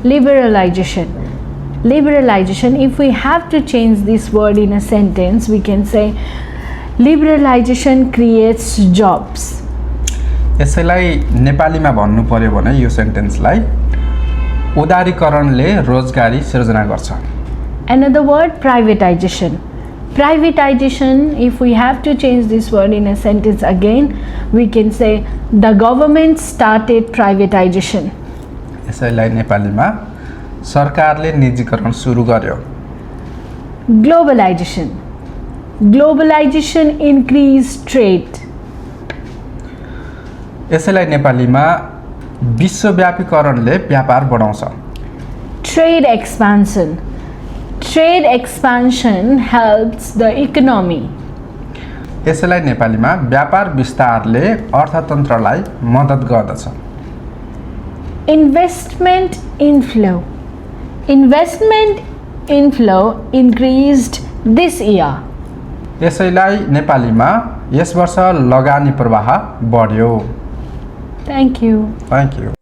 Liberalization. Liberalization, if we have to change this word in a sentence, we can say liberalization creates jobs. यसैलाई नेपालीमा भन्नु पर्यो भने यो सेन्टेन्सलाई उदारीकरणले रोजगारी सिर्जना गर्छ. Another word, privatization. Privatization, if we have to change this word in a sentence again, we can say the government started privatization. यसैलाई नेपालीमा सरकारले निजीकरण सुरु गर्यो. Globalization. Globalization increased trade. यसैलाई नेपालीमा विश्वव्यापीकरणले व्यापार बढाउँछ. Trade expansion. Trade expansion helps the economy. यसैलाई नेपालीमा व्यापार विस्तारले अर्थतन्त्रलाई मद्दत गर्दछ. Investment inflow. Investment inflow increased this year. यसैलाई नेपालीमा यस वर्ष लगानी प्रवाह बढ्यो. Thank you. Thank you.